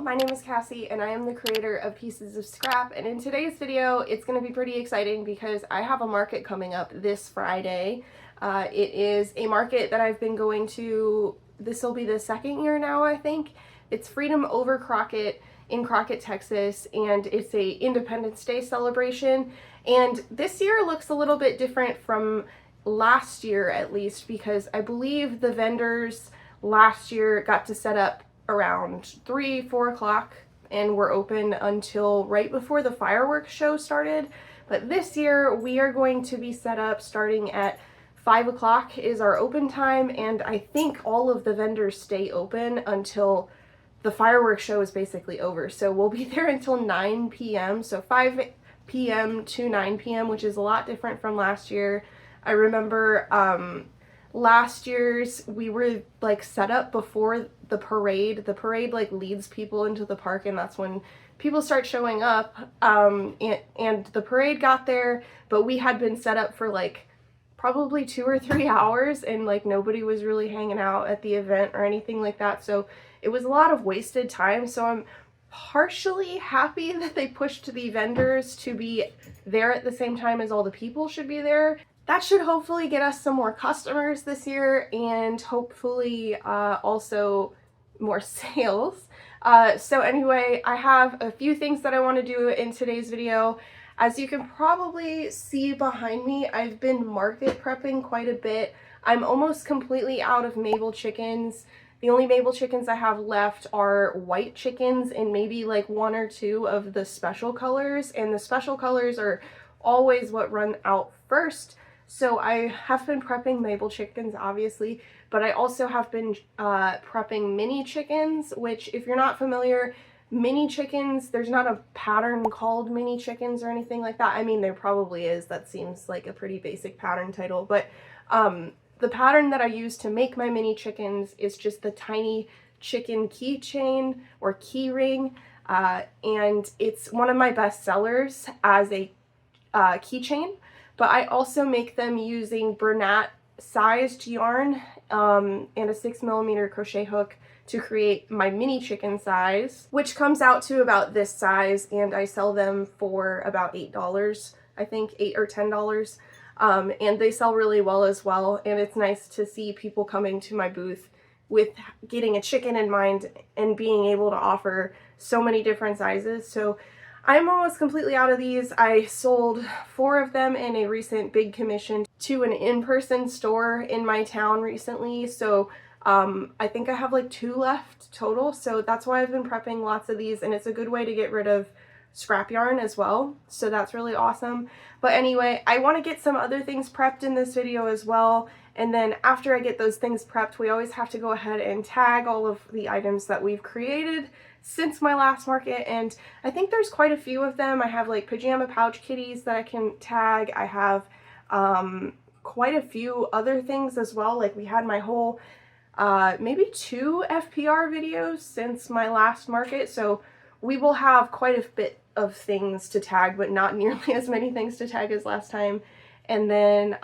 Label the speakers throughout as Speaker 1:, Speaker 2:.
Speaker 1: my name is Cassie and I am the creator of Pieces of Scrap, and in today's video it's going to be pretty exciting because I have a market coming up this Friday. It is a market that I've been going to, this will be the second year now I think. It's Freedom Over Crockett in Crockett, Texas, and it's a Independence Day celebration, and this year looks a little bit different from last year at least, because I believe the vendors last year got to set up around 3-4 o'clock and were open until right before the fireworks show started. But this year we are going to be set up starting at 5 o'clock is our open time, and I think all of the vendors stay open until the fireworks show is basically over. So we'll be there until 9 p.m. So 5 p.m. to 9 p.m., which is a lot different from last year. I remember last year's we were like set up before the parade. The parade like leads people into the park, and that's when people start showing up. And the parade got there, but we had been set up for like probably 2 or 3 hours, and like nobody was really hanging out at the event or anything like that. So it was a lot of wasted time. So I'm partially happy that they pushed the vendors to be there at the same time as all the people should be there. That should hopefully get us some more customers this year, and hopefully also more sales. So anyway, I have a few things that I want to do in today's video. As you can probably see behind me, I've been market prepping quite a bit. I'm almost completely out of Mabel chickens. The only Mabel chickens I have left are white chickens and maybe like 1 or 2 of the special colors, and the special colors are always what run out first. So I have been prepping Mabel chickens, obviously, but I also have been prepping mini chickens, which, if you're not familiar, mini chickens, there's not a pattern called mini chickens or anything like that. I mean, there probably is. That seems like a pretty basic pattern title, but the pattern that I use to make my mini chickens is just the tiny chicken keychain or key ring, and it's one of my best sellers as a keychain. But I also make them using Bernat sized yarn and a 6mm crochet hook to create my mini chicken size, which comes out to about this size, and I sell them for about $8, I think $8 or $10. And they sell really well as well, and it's nice to see people coming to my booth with getting a chicken in mind and being able to offer so many different sizes. So I'm almost completely out of these. I sold 4 of them in a recent big commission to an in-person store in my town recently, so I think I have like 2 left total, so that's why I've been prepping lots of these, and it's a good way to get rid of scrap yarn as well, so that's really awesome. But anyway, I want to get some other things prepped in this video as well, and then after I get those things prepped, we always have to go ahead and tag all of the items that we've created since my last market, and I think there's quite a few of them. I have like pajama pouch kitties that I can tag. I have quite a few other things as well. Like we had my whole maybe 2 FPR videos since my last market, so we will have quite a bit of things to tag, but not nearly as many things to tag as last time. And then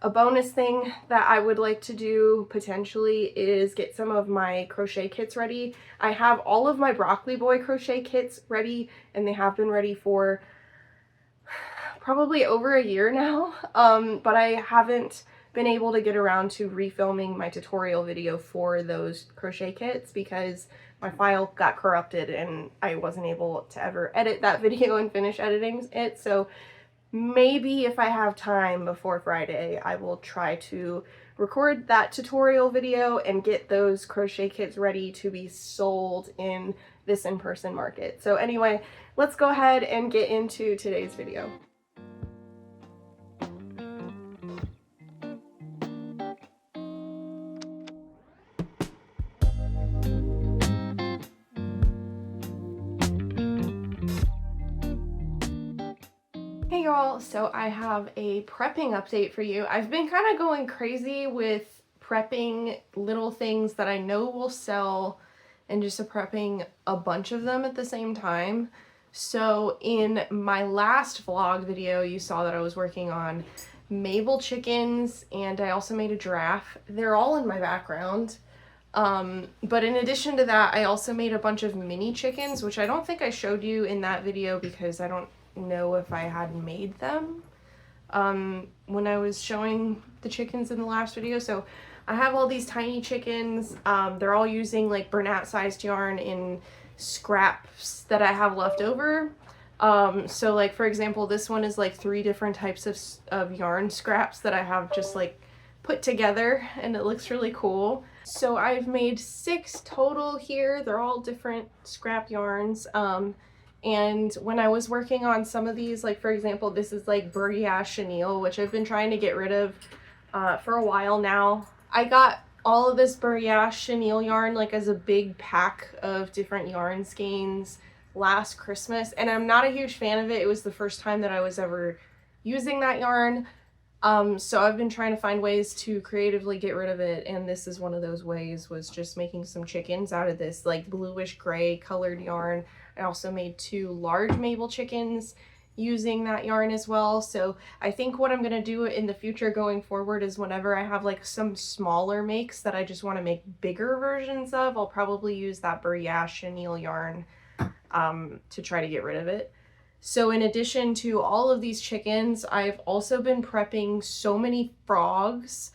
Speaker 1: a bonus thing that I would like to do potentially is get some of my crochet kits ready. I have all of my Broccoli Boy crochet kits ready, and they have been ready for probably over a year now, but I haven't been able to get around to refilming my tutorial video for those crochet kits because my file got corrupted and I wasn't able to ever edit that video and finish editing it. So maybe if I have time before Friday, I will try to record that tutorial video and get those crochet kits ready to be sold in this in-person market. So anyway, let's go ahead and get into today's video. Hey y'all, so I have a prepping update for you. I've been kind of going crazy with prepping little things that I know will sell and just prepping a bunch of them at the same time. So in my last vlog video, you saw that I was working on Mabel chickens, and I also made a giraffe. They're all in my background. But in addition to that, I also made a bunch of mini chickens, which I don't think I showed you in that video because I don't know if I had made them when I was showing the chickens in the last video. So I have all these tiny chickens. They're all using like Bernat sized yarn in scraps that I have left over. So like for example, this one is like 3 different types of yarn scraps that I have just like put together, and it looks really cool. So I've made 6 total here. They're all different scrap yarns. And when I was working on some of these, like for example, this is like Burgaz chenille, which I've been trying to get rid of for a while now. I got all of this Burgaz chenille yarn like as a big pack of different yarn skeins last Christmas, and I'm not a huge fan of it. It was the first time that I was ever using that yarn. So I've been trying to find ways to creatively get rid of it, and this is one of those ways, was just making some chickens out of this like bluish gray colored yarn. I also made 2 large Mabel chickens using that yarn as well. So I think what I'm going to do in the future going forward is whenever I have like some smaller makes that I just want to make bigger versions of, I'll probably use that Burgaz chenille yarn to try to get rid of it. So in addition to all of these chickens, I've also been prepping so many frogs.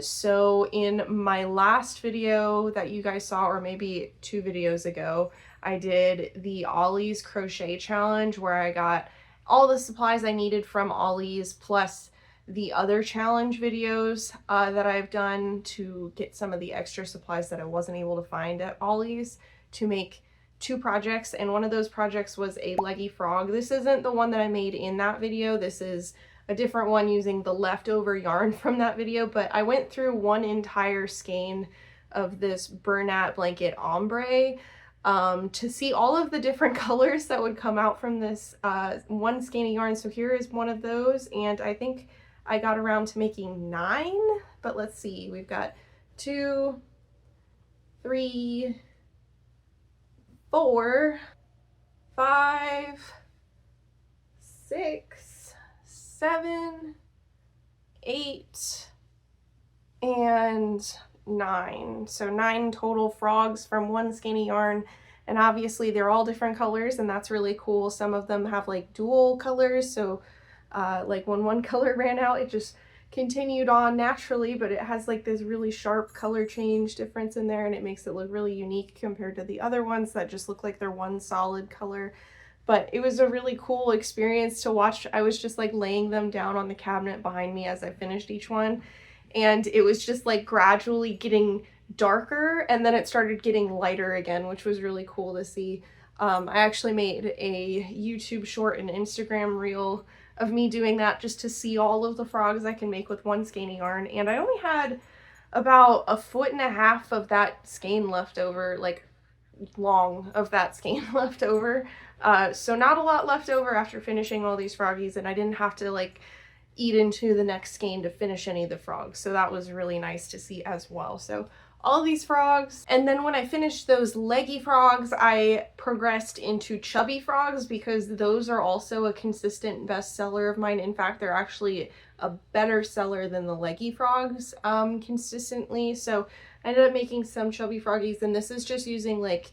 Speaker 1: So in my last video that you guys saw, or maybe 2 videos ago, I did the Ollie's crochet challenge where I got all the supplies I needed from Ollie's plus the other challenge videos that I've done to get some of the extra supplies that I wasn't able to find at Ollie's to make 2 projects, and one of those projects was a leggy frog. This isn't the one that I made in that video. This is a different one using the leftover yarn from that video, but I went through one entire skein of this Bernat blanket ombre to see all of the different colors that would come out from this one skein of yarn. So here is one of those, and I think I got around to making 9, but let's see. We've got 2, 3, 4, 5, 6, 7, 8, and 9. So 9 total frogs from one skein of yarn, and obviously they're all different colors, and that's really cool. Some of them have like dual colors, so like when one color ran out, it just continued on naturally, but it has like this really sharp color change difference in there, and it makes it look really unique compared to the other ones that just look like they're one solid color. But it was a really cool experience to watch. I was just like laying them down on the cabinet behind me as I finished each one, and it was just like gradually getting darker, and then it started getting lighter again, which was really cool to see. I actually made a YouTube short and Instagram reel of me doing that just to see all of the frogs I can make with one skein of yarn, and I only had about 1.5 feet of that skein left over, like long of that skein left over. So not a lot left over after finishing all these froggies, and I didn't have to like eat into the next skein to finish any of the frogs, so that was really nice to see as well. So all these frogs, and then when I finished those leggy frogs, I progressed into chubby frogs because those are also a consistent bestseller of mine. In fact, they're actually a better seller than the leggy frogs consistently. So I ended up making some chubby froggies, and this is just using like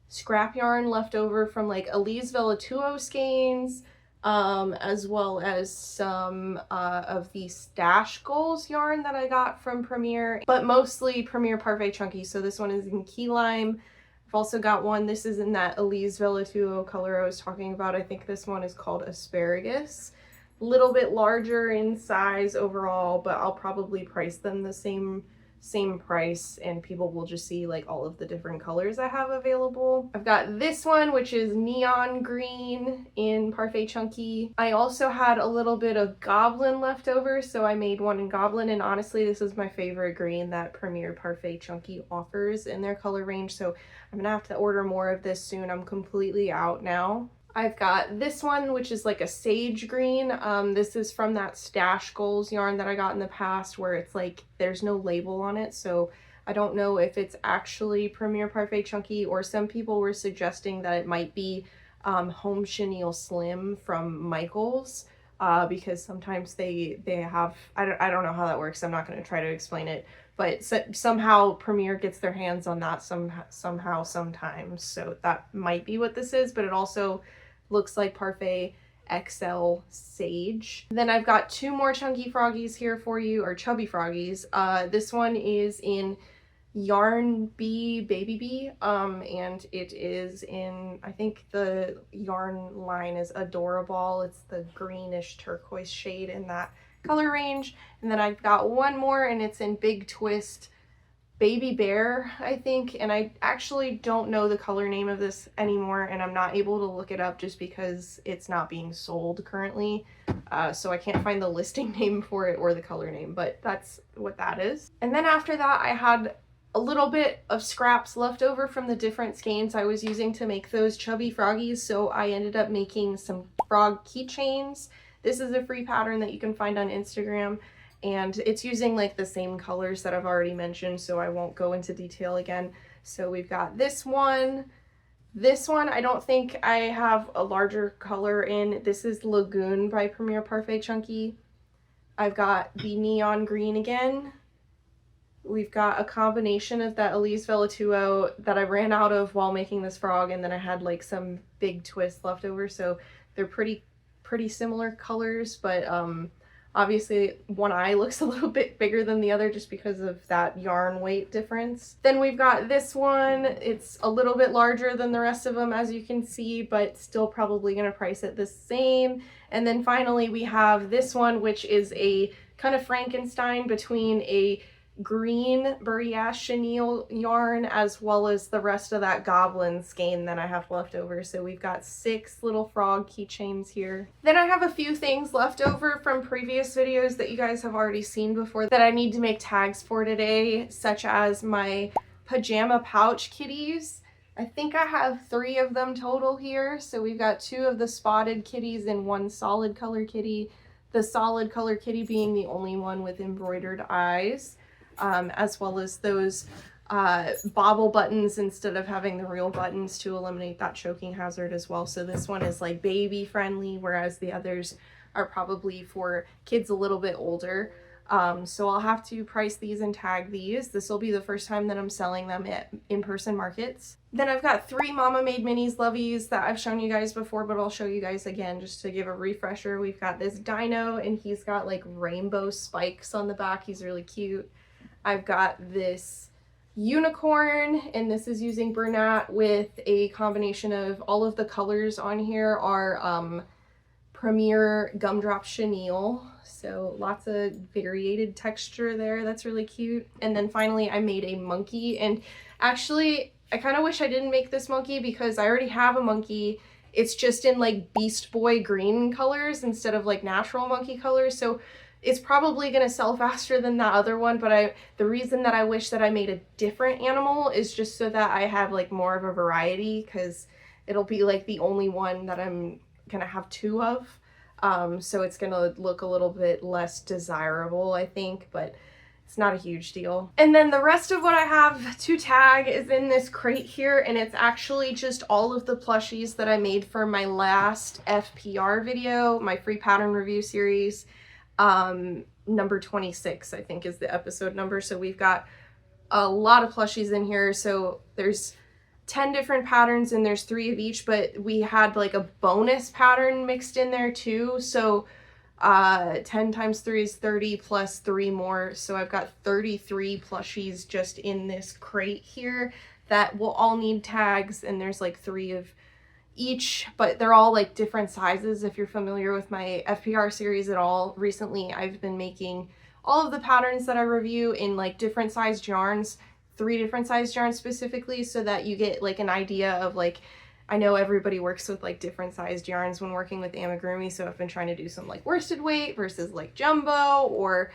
Speaker 1: scrap yarn left over from like Elise Velotuo skeins, as well as some of the Stash Goals yarn that I got from Premier, but mostly Premier Parfait Chunky. So this one is in Key Lime. I've also got one, this is in that Elise Velotuo color I was talking about. I think this one is called Asparagus. A little bit larger in size overall, but I'll probably price them the same price, and people will just see like all of the different colors I have available. I've got this one, which is neon green in Parfait Chunky. I also had a little bit of Goblin left over, so I made one in Goblin, and honestly this is my favorite green that Premier Parfait Chunky offers in their color range, so I'm gonna have to order more of this soon. I'm completely out now. I've got this one, which is like a sage green. This is from that Stash Goals yarn that I got in the past, where it's like there's no label on it, so I don't know if it's actually Premier Parfait Chunky, or some people were suggesting that it might be Home Chenille Slim from Michaels. because sometimes they have, I don't know how that works. I'm not going to try to explain it, but somehow Premier gets their hands on that somehow sometimes. So that might be what this is, but it also looks like Parfait XL Sage. Then I've got 2 more chunky froggies here for you, or chubby froggies. This one is in Yarn Bee Baby Bee, and it is in, I think the yarn line is Adorable. It's the greenish turquoise shade in that color range. And then I've got one more, and it's in Big Twist Baby Bear, I think, and I actually don't know the color name of this anymore, and I'm not able to look it up just because it's not being sold currently, so I can't find the listing name for it or the color name, but that's what that is. And then after that, I had a little bit of scraps left over from the different skeins I was using to make those chubby froggies, so I ended up making some frog keychains. This is a free pattern that you can find on Instagram, and it's using like the same colors that I've already mentioned, so I won't go into detail again. So we've got this one. This one, I don't think I have a larger color in. This is Lagoon by Premier Parfait Chunky. I've got the neon green again. We've got a combination of that Elise Velotuo that I ran out of while making this frog, and then I had like some Big Twist left over, so they're pretty similar colors, but obviously one eye looks a little bit bigger than the other just because of that yarn weight difference. Then we've got this one. It's a little bit larger than the rest of them, as you can see, but still probably going to price it the same. And then finally we have this one, which is a kind of Frankenstein between a green Buriache chenille yarn as well as the rest of that goblin skein that I have left over. So we've got 6 little frog keychains here. Then I have a few things left over from previous videos that you guys have already seen before that I need to make tags for today, such as my pajama pouch kitties. I think I have 3 of them total here. So we've got 2 of the spotted kitties and 1 solid color kitty, the solid color kitty being the only one with embroidered eyes. As well as those bobble buttons instead of having the real buttons to eliminate that choking hazard as well. So this one is like baby friendly, whereas the others are probably for kids a little bit older. So I'll have to price these and tag these. This will be the first time that I'm selling them at in-person markets. Then I've got 3 Mama Made Minis Lovies that I've shown you guys before, but I'll show you guys again just to give a refresher. We've got this dino, and he's got like rainbow spikes on the back. He's really cute. I've got this unicorn, and this is using Bernat with a combination of all of the colors on here are Premier Gumdrop Chenille. So lots of variated texture there. That's really cute. And then finally I made a monkey, and actually I kind of wish I didn't make this monkey because I already have a monkey. It's just in like Beast Boy green colors instead of like natural monkey colors. So it's probably going to sell faster than that other one, but the reason that I wish that I made a different animal is just so that I have like more of a variety, because it'll be like the only one that I'm going to have 2 of. So it's going to look a little bit less desirable, I think, but it's not a huge deal. And then the rest of what I have to tag is in this crate here, and it's actually just all of the plushies that I made for my last FPR video, my free pattern review series. Number 26, I think, is the episode number. So we've got a lot of plushies in here. So there's 10 different patterns and there's 3 of each, but we had like a bonus pattern mixed in there too. So 10 times 3 is 30 plus 3 more. So I've got 33 plushies just in this crate here that will all need tags, and there's like 3 of each, but they're all like different sizes. If you're familiar with my FPR series at all, recently I've been making all of the patterns that I review in like different sized yarns, 3 different sized yarns specifically, so that you get like an idea of like, I know everybody works with like different sized yarns when working with amigurumi, so I've been trying to do some like worsted weight versus like jumbo or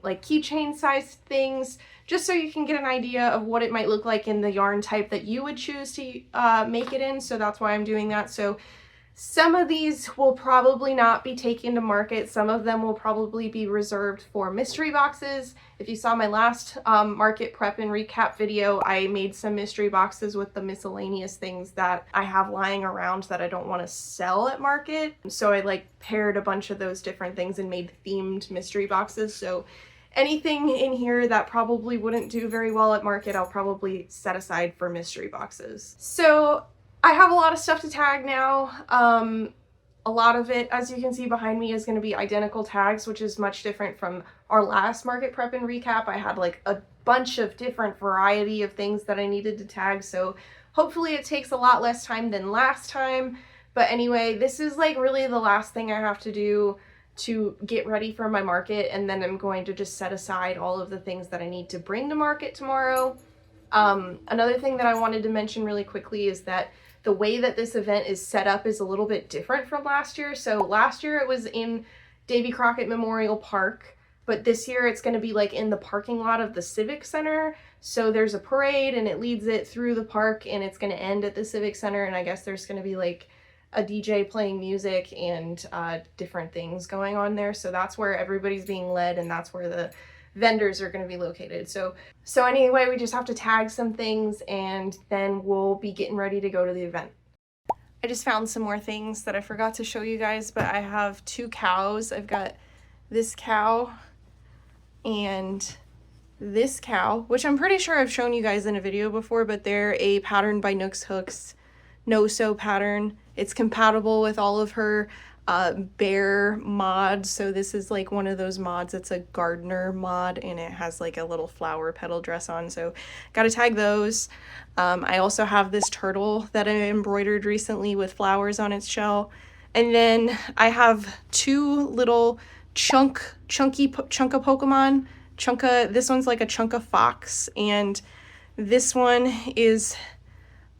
Speaker 1: like keychain size things, just so you can get an idea of what it might look like in the yarn type that you would choose to make it in. So that's why I'm doing that. So Some of these will probably not be taken to market. Some of them will probably be reserved for mystery boxes. If you saw my last market prep and recap video, I made some mystery boxes with the miscellaneous things that I have lying around that I don't want to sell at market. So I like paired a bunch of those different things and made themed mystery boxes. So anything in here that probably wouldn't do very well at market, I'll probably set aside for mystery boxes. So I have a lot of stuff to tag now. A lot of it, as you can see behind me, is going to be identical tags, which is much different from our last market prep and recap. I had like a bunch of different variety of things that I needed to tag, so hopefully it takes a lot less time than last time. But anyway, this is like really the last thing I have to do to get ready for my market, and then I'm going to just set aside all of the things that I need to bring to market tomorrow. Another thing that I wanted to mention really quickly is that the way that this event is set up is a little bit different from last year. So last year it was in Davy Crockett Memorial Park, but this year it's going to be like in the parking lot of the Civic Center. So there's a parade and it leads it through the park, and it's going to end at the Civic Center, and I guess there's going to be like a DJ playing music and different things going on there. So that's where everybody's being led, and that's where the vendors are going to be located. So anyway, we just have to tag some things and then we'll be getting ready to go to the event. I just found some more things that I forgot to show you guys, but I have two cows. I've got this cow and this cow, which I'm pretty sure I've shown you guys in a video before, but they're a pattern by Nooks Hooks no-sew pattern. It's compatible with all of her bear mods. So this is like one of those mods. It's a gardener mod, and it has like a little flower petal dress on. So got to tag those. I also have this turtle that I embroidered recently with flowers on its shell. And then I have two little chunka Pokemon. This one's like a chunka fox, and this one is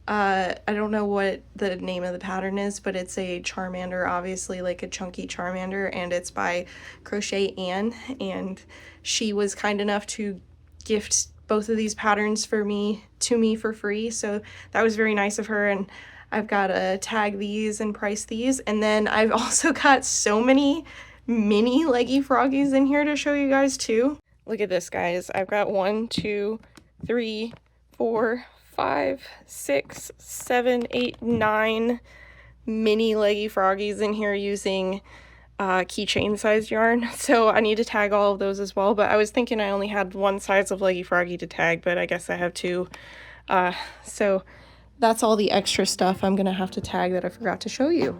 Speaker 1: I don't know what the name of the pattern is, but it's a Charmander, obviously like a chunky Charmander, and it's by Crochet Ann, and she was kind enough to gift both of these patterns to me for free, so that was very nice of her. And I've got to tag these and price these. And then I've also got so many mini Leggy Froggies in here to show you guys too. Look at this, guys. I've got 1, 2, 3, 4, 5, 6, 7, 8, 9 mini Leggy Froggies in here using keychain sized yarn. So I need to tag all of those as well, but I was thinking I only had one size of Leggy Froggy to tag, but I guess I have two. So that's all the extra stuff I'm gonna have to tag that I forgot to show you.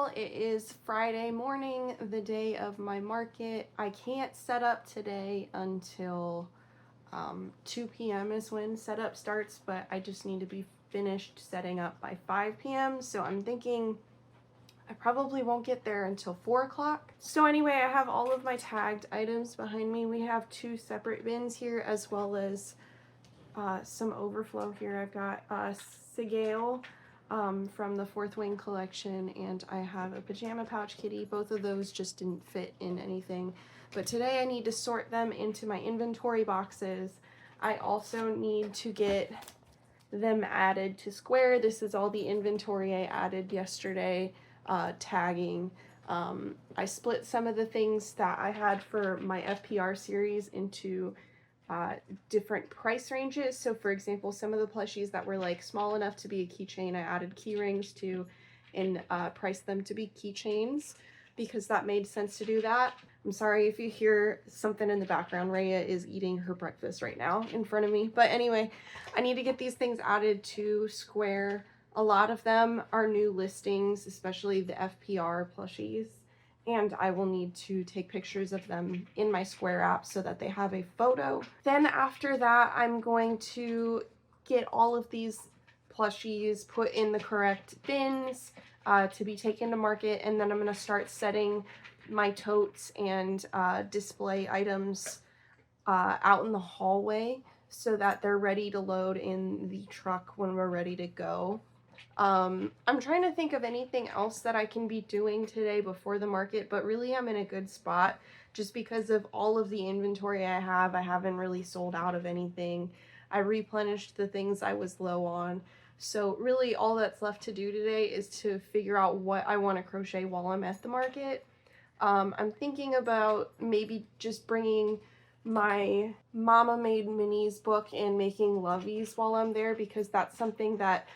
Speaker 1: y'all, it is Friday morning, the day of my market. I can't set up today until 2 p.m. is when setup starts, but I just need to be finished setting up by 5 p.m. So I'm thinking I probably won't get there until 4 o'clock. So anyway, I have all of my tagged items behind me. We have 2 separate bins here, as well as some overflow here. I've got Sigale from the Fourth Wing collection, and I have a pajama pouch kitty. Both of those just didn't fit in anything. But today I need to sort them into my inventory boxes. I also need to get them added to Square. This is all the inventory I added yesterday. Tagging. I split some of the things that I had for my FPR series into different price ranges. So for example, some of the plushies that were like small enough to be a keychain, I added key rings to and priced them to be keychains because that made sense to do that. I'm sorry if you hear something in the background. Rhea is eating her breakfast right now in front of me. But anyway, I need to get these things added to Square. A lot of them are new listings, especially the FPR plushies, and I will need to take pictures of them in my Square app so that they have a photo. Then after that, I'm going to get all of these plushies put in the correct bins to be taken to market, and then I'm going to start setting my totes and display items out in the hallway so that they're ready to load in the truck when we're ready to go. I'm trying to think of anything else that I can be doing today before the market, but really I'm in a good spot just because of all of the inventory I have. I haven't really sold out of anything. I replenished the things I was low on. So really all that's left to do today is to figure out what I want to crochet while I'm at the market. I'm thinking about maybe just bringing my Mama Made Minis book and making lovies while I'm there, because that's something that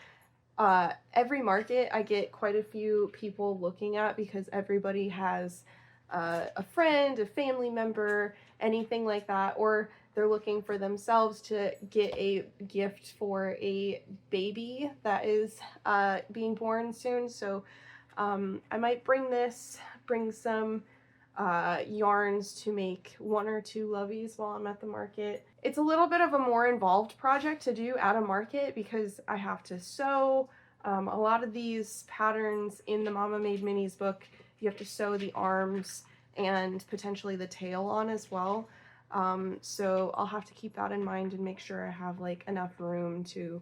Speaker 1: every market I get quite a few people looking at, because everybody has a friend, a family member, anything like that, or they're looking for themselves to get a gift for a baby that is being born soon. So I might bring some yarns to make 1 or 2 lovies while I'm at the market. It's a little bit of a more involved project to do at a market because I have to sew. A lot of these patterns in the Mama Made Minis book, you have to sew the arms and potentially the tail on as well. So I'll have to keep that in mind and make sure I have like enough room to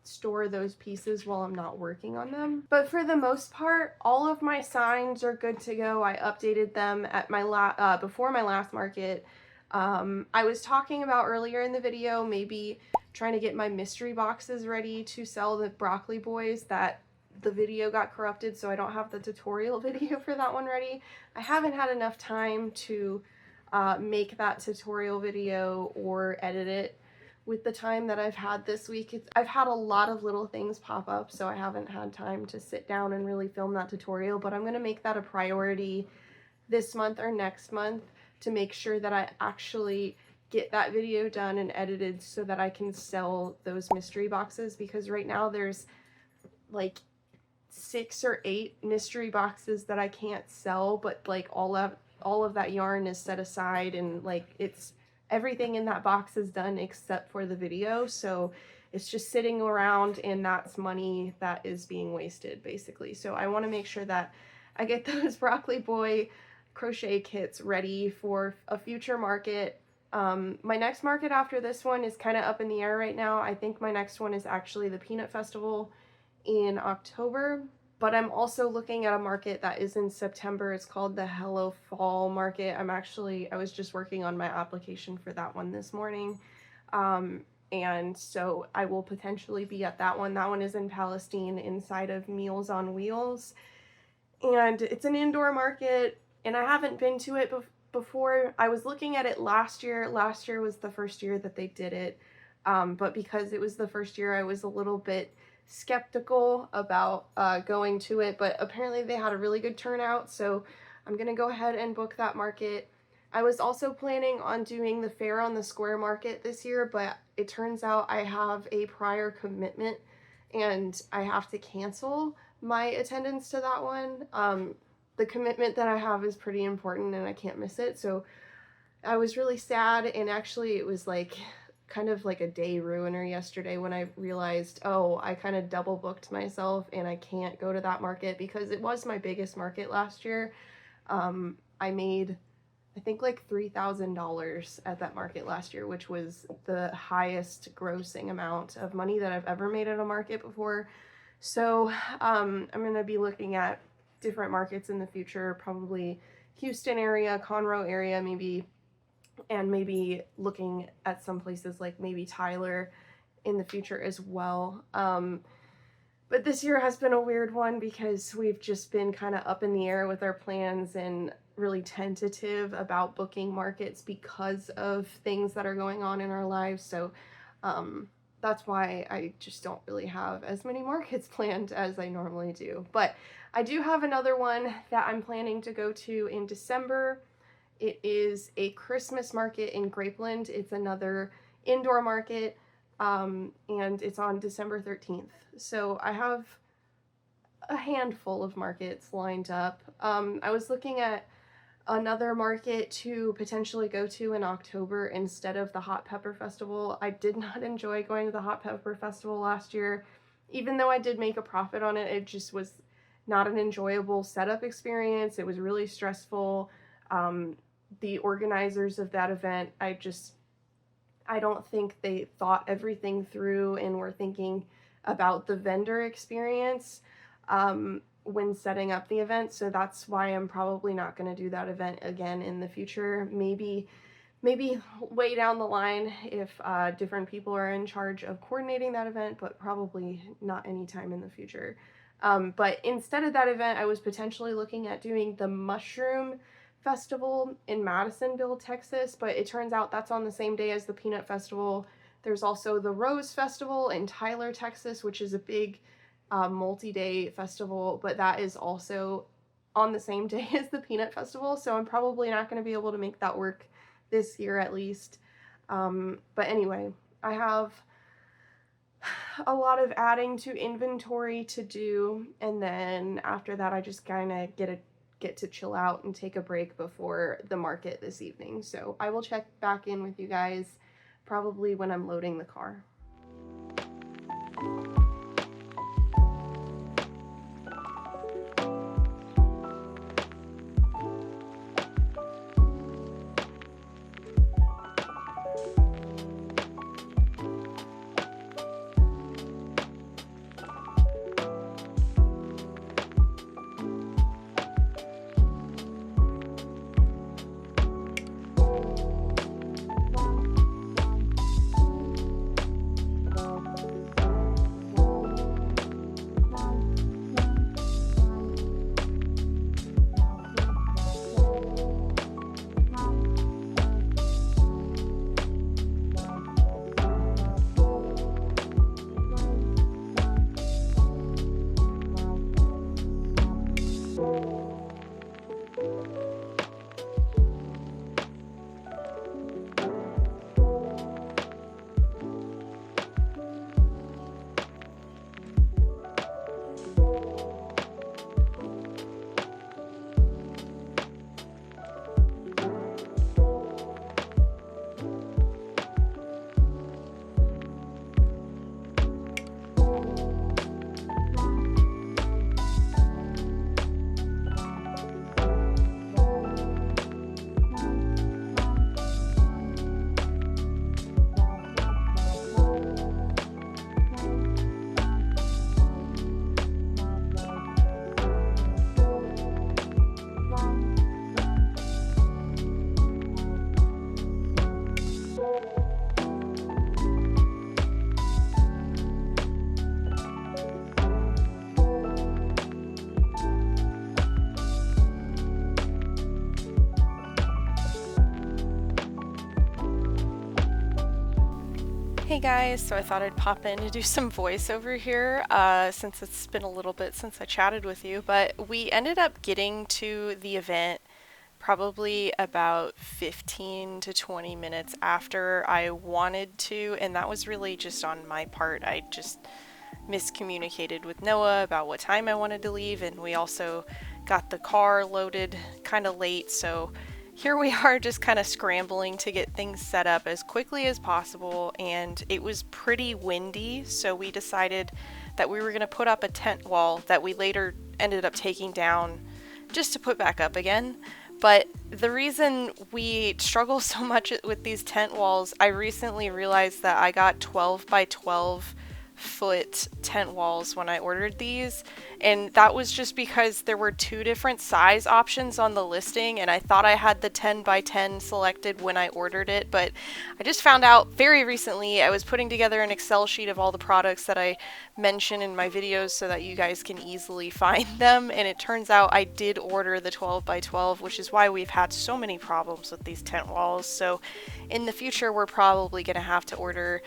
Speaker 1: store those pieces while I'm not working on them. But for the most part, all of my signs are good to go. I updated them at my before my last market. I was talking about earlier in the video maybe trying to get my mystery boxes ready to sell the broccoli boys. That the video got corrupted, so I don't have the tutorial video for that one ready. I haven't had enough time to make that tutorial video or edit it. With the time that I've had this week, I've had a lot of little things pop up, so I haven't had time to sit down and really film that tutorial, but I'm going to make that a priority this month or next month to make sure that I actually get that video done and edited so that I can sell those mystery boxes, because right now there's like 6 or 8 mystery boxes that I can't sell, but like all of that yarn is set aside, and like it's everything in that box is done except for the video, so it's just sitting around and that's money that is being wasted basically. So I want to make sure that I get those broccoli boy crochet kits ready for a future market. My next market after this one is kind of up in the air right now. I think my next one is actually the Peanut Festival in October. But I'm also looking at a market that is in September. It's called the Hello Fall Market. I was just working on my application for that one this morning. And so I will potentially be at that one. That one is in Palestine inside of Meals on Wheels. And it's an indoor market, and I haven't been to it before. I was looking at it last year. Last year was the first year that they did it. But because it was the first year, I was a little bit skeptical about going to it, but apparently they had a really good turnout, so I'm gonna go ahead and book that market. I was also planning on doing the fair on the Square Market this year, but it turns out I have a prior commitment and I have to cancel my attendance to that one. The commitment that I have is pretty important and I can't miss it. So I was really sad, and actually it was like kind of like a day ruiner yesterday when I realized, oh, I kind of double booked myself and I can't go to that market because it was my biggest market last year. I made, I think, like $3,000 at that market last year, which was the highest grossing amount of money that I've ever made at a market before. So I'm going to be looking at different markets in the future, probably Houston area, Conroe area, maybe, and maybe looking at some places like maybe Tyler in the future as well. But this year has been a weird one because we've just been kind of up in the air with our plans and really tentative about booking markets because of things that are going on in our lives. So that's why I just don't really have as many markets planned as I normally do. But I do have another one that I'm planning to go to in December. It is a Christmas market in Grapeland. It's another indoor market, and it's on December 13th. So I have a handful of markets lined up. I was looking at another market to potentially go to in October instead of the Hot Pepper Festival. I did not enjoy going to the Hot Pepper Festival last year. Even though I did make a profit on it, it just was not an enjoyable setup experience. It was really stressful. The organizers of that event, I don't think they thought everything through and were thinking about the vendor experience when setting up the event. So that's why I'm probably not going to do that event again in the future. Maybe way down the line if different people are in charge of coordinating that event, but probably not anytime in the future. But instead of that event, I was potentially looking at doing the Mushroom Festival in Madisonville, Texas, but it turns out that's on the same day as the Peanut Festival. There's also the Rose Festival in Tyler, Texas, which is a big multi-day festival, but that is also on the same day as the Peanut Festival, so I'm probably not going to be able to make that work this year at least. But anyway, I have a lot of adding to inventory to do, and then after that I just kind of get to chill out and take a break before the market this evening. So I will check back in with you guys probably when I'm loading the car. Hey guys, so I thought I'd pop in to do some voiceover here since it's been a little bit since I chatted with you, but we ended up getting to the event probably about 15 to 20 minutes after I wanted to, and that was really just on my part. I just
Speaker 2: miscommunicated with Noah about what time I wanted to leave, and we also got the car loaded kind of late, so here we are just kind of scrambling to get things set up as quickly as possible, and it was pretty windy, so we decided that we were going to put up a tent wall that we later ended up taking down just to put back up again. But the reason we struggle so much with these tent walls, I recently realized that I got 12 by 12 foot tent walls when I ordered these, and that was just because there were two different size options on the listing, and I thought I had the 10 by 10 selected when I ordered it, but I just found out very recently. I was putting together an Excel sheet of all the products that I mention in my videos so that you guys can easily find them, and it turns out I did order the 12 by 12, which is why we've had so many problems with these tent walls. So in the future we're probably going to have to order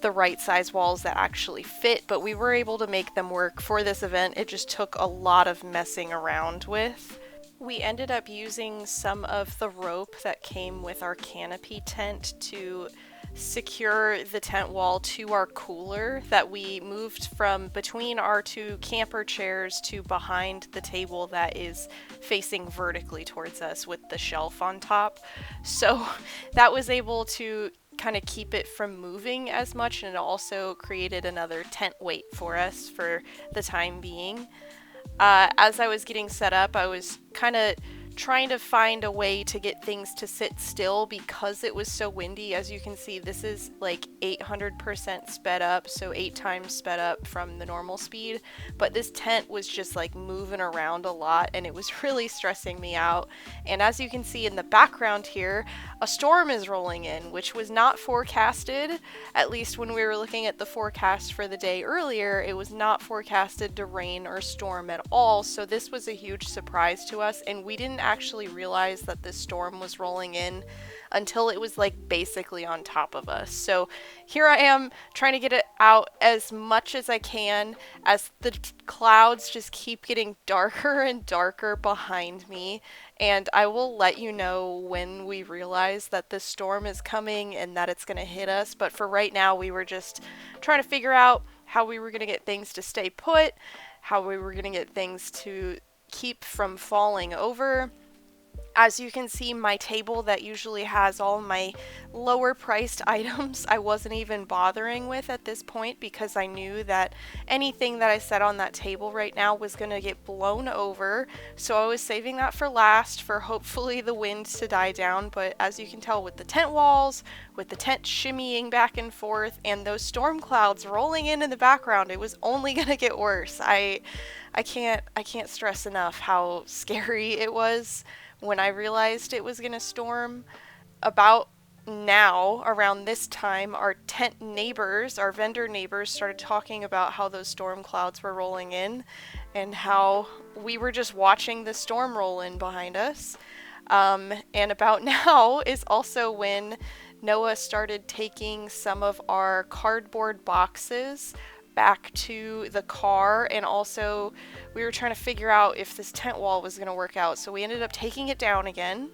Speaker 2: the right size walls that actually fit, but we were able to make them work for this event. It just took a lot of messing around with. We ended up using some of the rope that came with our canopy tent to secure the tent wall to our cooler that we moved from between our two camper chairs to behind the table that is facing vertically towards us with the shelf on top. So that was able to kind of keep it from moving as much, and it also created another tent weight for us for the time being. As I was getting set up, I was kind of trying to find a way to get things to sit still because it was so windy. As you can see, this is like 800% sped up, so 8 times sped up from the normal speed, but this tent was just like moving around a lot, and it was really stressing me out. And as you can see in the background here, a storm is rolling in, which was not forecasted. At least when we were looking at the forecast for the day earlier, it was not forecasted to rain or storm at all, so this was a huge surprise to us, and we didn't actually realize that this storm was rolling in until it was like basically on top of us. So here I am trying to get it out as much as I can as the clouds just keep getting darker and darker behind me, and I will let you know when we realize that this storm is coming and that it's going to hit us. But for right now, we were just trying to figure out how we were going to get things to stay put, how we were going to get things to keep from falling over. As you can see, my table that usually has all my lower priced items, I wasn't even bothering with at this point because I knew that anything that I set on that table right now was going to get blown over. So I was saving that for last, for hopefully the wind to die down. But as you can tell, with the tent walls, with the tent shimmying back and forth, and those storm clouds rolling in the background, it was only going to get worse. I can't stress enough how scary it was when I realized it was going to storm. About now, around this time, our tent neighbors, our vendor neighbors, started talking about how those storm clouds were rolling in and how we were just watching the storm roll in behind us. And about now is also when Noah started taking some of our cardboard boxes back to the car, and also we were trying to figure out if this tent wall was going to work out, so we ended up taking it down again.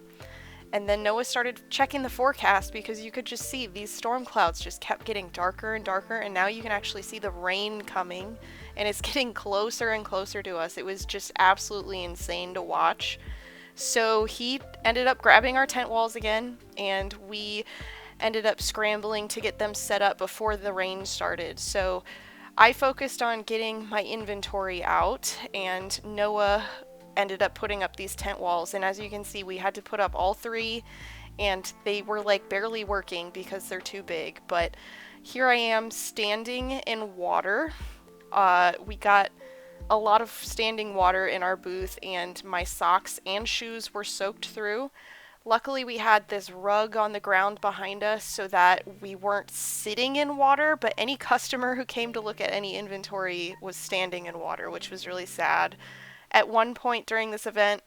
Speaker 2: And then Noah started checking the forecast because you could just see these storm clouds just kept getting darker and darker, and now you can actually see the rain coming, and it's getting closer and closer to us. It was just absolutely insane to watch. So he ended up grabbing our tent walls again, and we ended up scrambling to get them set up before the rain started. So I focused on getting my inventory out, and Noah ended up putting up these tent walls. And as you can see, we had to put up all 3, and they were like barely working because they're too big. But here I am standing in water. We got a lot of standing water in our booth, and my socks and shoes were soaked through. Luckily, we had this rug on the ground behind us so that we weren't sitting in water, but any customer who came to look at any inventory was standing in water, which was really sad. At one point during this event,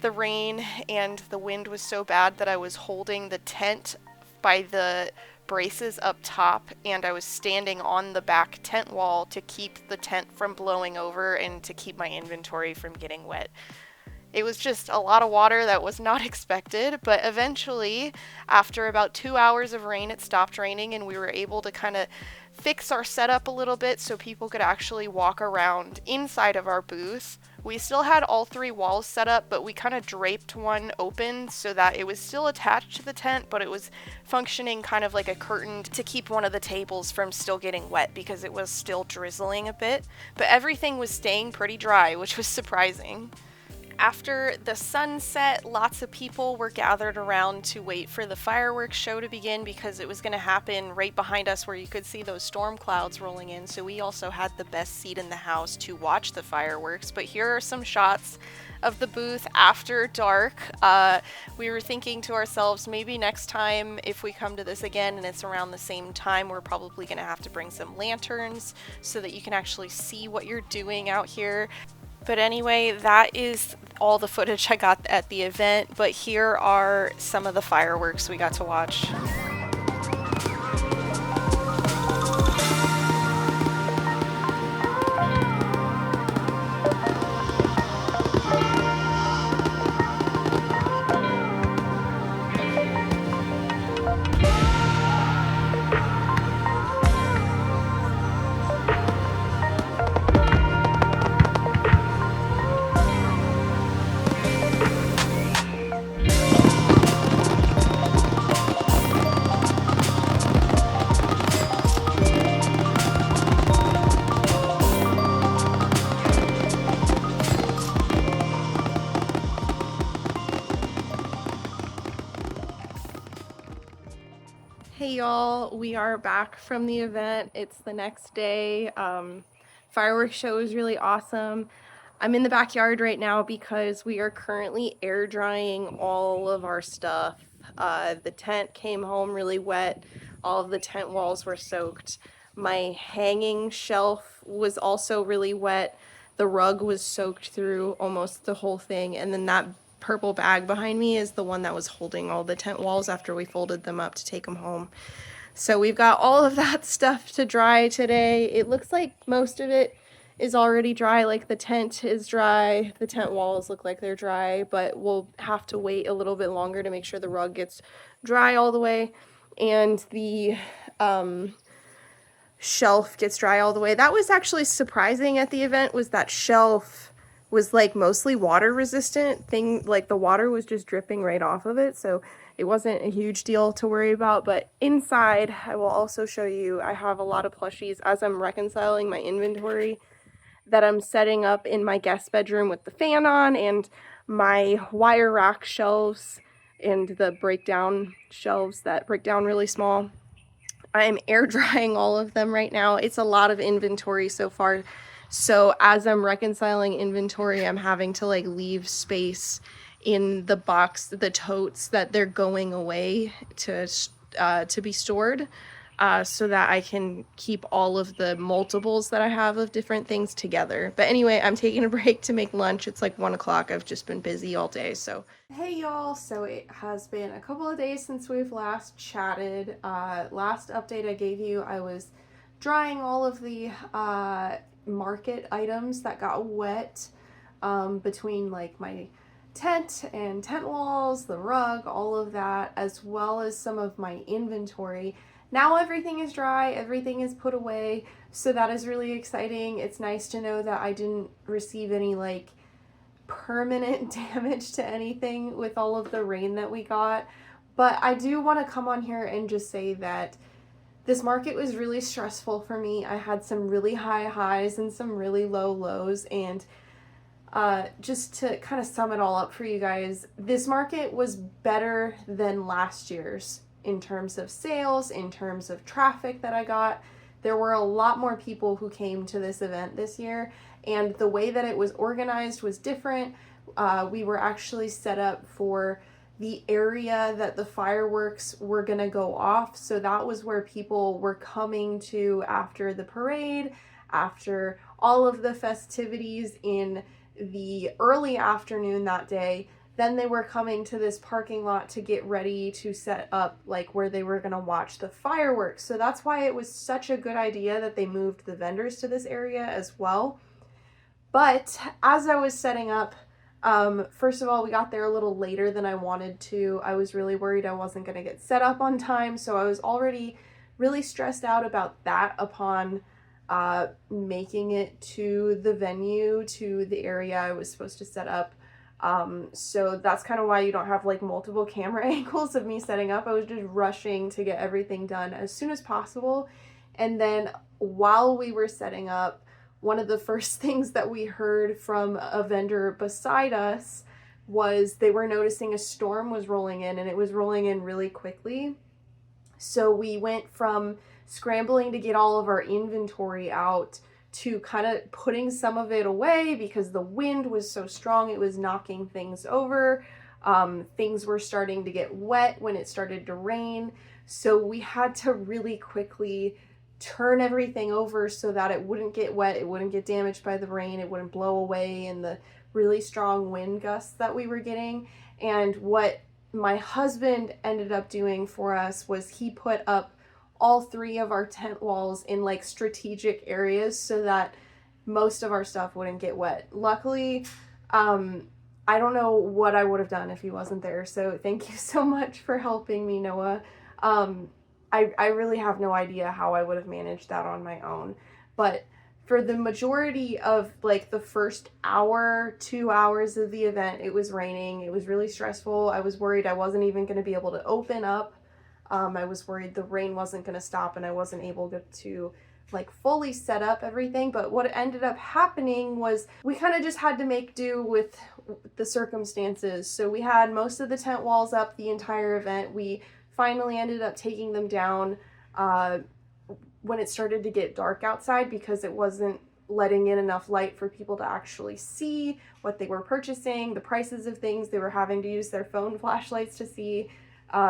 Speaker 2: the rain and the wind was so bad that I was holding the tent by the braces up top, and I was standing on the back tent wall to keep the tent from blowing over and to keep my inventory from getting wet. It was just a lot of water that was not expected, but eventually, after about 2 hours of rain, it stopped raining, and we were able to kind of fix our setup a little bit so people could actually walk around inside of our booth. We still had all 3 walls set up, but we kind of draped one open so that it was still attached to the tent, but it was functioning kind of like a curtain to keep one of the tables from still getting wet because it was still drizzling a bit. But everything was staying pretty dry, which was surprising. After the sunset, lots of people were gathered around to wait for the fireworks show to begin because it was going to happen right behind us where you could see those storm clouds rolling in. So we also had the best seat in the house to watch the fireworks. But here are some shots of the booth after dark. We were thinking to ourselves, maybe next time if we come to this again and it's around the same time, we're probably going to have to bring some lanterns so that you can actually see what you're doing out here. But anyway, that is all the footage I got at the event, but here are some of the fireworks we got to watch.
Speaker 1: Hey y'all, we are back from the event. It's the next day. Fireworks show is really awesome. I'm in the backyard right now because we are currently air drying all of our stuff. The tent came home really wet. All of the tent walls were soaked. My hanging shelf was also really wet. The rug was soaked through almost the whole thing, and then that purple bag behind me is the one that was holding all the tent walls after we folded them up to take them home. So we've got all of that stuff to dry today. It looks like most of it is already dry, like the tent is dry, the tent walls look like they're dry, but we'll have to wait a little bit longer to make sure the rug gets dry all the way and the shelf gets dry all the way. That was actually surprising at the event, was that shelf was like mostly water resistant thing, like the water was just dripping right off of it, so it wasn't a huge deal to worry about. But inside, I will also show you, I have a lot of plushies as I'm reconciling my inventory that I'm setting up in my guest bedroom with the fan on, and my wire rack shelves and the breakdown shelves that break down really small. I'm air drying all of them right now. It's a lot of inventory so far. So as I'm reconciling inventory, I'm having to like leave space in the box, the totes that they're going away to be stored, so that I can keep all of the multiples that I have of different things together. But anyway, I'm taking a break to make lunch. It's like 1 o'clock. I've just been busy all day. So hey y'all, so it has been a couple of days since we've last chatted. Last update I gave you, I was drying all of the market items that got wet between like my tent and tent walls, the rug, all of that, as well as some of my inventory. Now everything is dry, everything is put away, so that is really exciting. It's nice to know that I didn't receive any like permanent damage to anything with all of the rain that we got. But I do want to come on here and just say that this market was really stressful for me. I had some really high highs and some really low lows, and just to kind of sum it all up for you guys, this market was better than last year's in terms of sales, in terms of traffic that I got. There were a lot more people who came to this event this year, and the way that it was organized was different. We were actually set up for the area that the fireworks were gonna go off, so that was where people were coming to after the parade, after all of the festivities in the early afternoon that day. Then they were coming to this parking lot to get ready to set up like where they were going to watch the fireworks. So that's why it was such a good idea that they moved the vendors to this area as well. But as I was setting up, first of all, we got there a little later than I wanted to. I was really worried I wasn't going to get set up on time, so I was already really stressed out about that upon making it to the venue, to the area I was supposed to set up. So that's kind of why you don't have like multiple camera angles of me setting up. I was just rushing to get everything done as soon as possible. And then while we were setting up, one of the first things that we heard from a vendor beside us was they were noticing a storm was rolling in, and it was rolling in really quickly. So we went from scrambling to get all of our inventory out to kind of putting some of it away because the wind was so strong, it was knocking things over. Things were starting to get wet when it started to rain. So we had to really quickly turn everything over so that it wouldn't get wet, it wouldn't get damaged by the rain, it wouldn't blow away in the really strong wind gusts that we were getting. And what my husband ended up doing for us was he put up all 3 of our tent walls in like strategic areas so that most of our stuff wouldn't get wet. Luckily, I don't know what I would have done if he wasn't there, so thank you so much for helping me, Noah. I really have no idea how I would have managed that on my own, but for the majority of like the first hour, 2 hours of the event, it was raining. It was really stressful. I was worried I wasn't even going to be able to open up. I was worried the rain wasn't going to stop and I wasn't able to like fully set up everything. But what ended up happening was we kind of just had to make do with the circumstances. So we had most of the tent walls up the entire event. We finally ended up taking them down when it started to get dark outside because it wasn't letting in enough light for people to actually see what they were purchasing, the prices of things they were having to use their phone flashlights to see.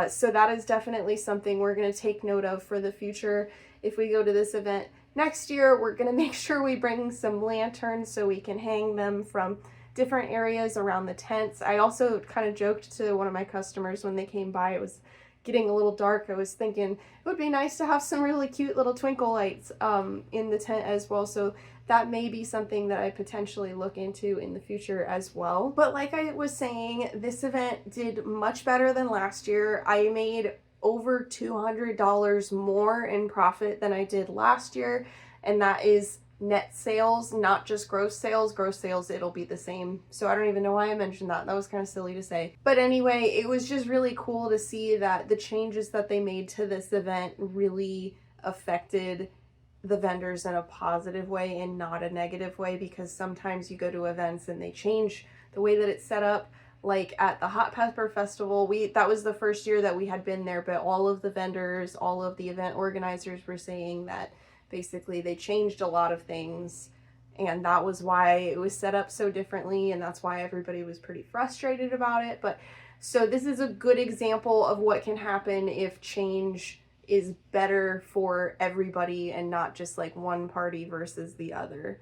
Speaker 1: So that is definitely something we're going to take note of for the future. If we go to this event next year, we're going to make sure we bring some lanterns so we can hang them from different areas around the tents. I also kind of joked to one of my customers when they came by, it was getting a little dark, I was thinking it would be nice to have some really cute little twinkle lights in the tent as well. So that may be something that I potentially look into in the future as well. But like I was saying, this event did much better than last year. I made over $200 more in profit than I did last year, and that is net sales, not just gross sales. Gross sales, it'll be the same. So I don't even know why I mentioned that. That was kind of silly to say. But anyway, it was just really cool to see that the changes that they made to this event really affected the vendors in a positive way and not a negative way, because sometimes you go to events and they change the way that it's set up. Like at the Hot Pepper Festival, that was the first year that we had been there, but all of the vendors, all of the event organizers were saying that basically they changed a lot of things, and that was why it was set up so differently, and that's why everybody was pretty frustrated about it. But so this is a good example of what can happen if change is better for everybody and not just like one party versus the other.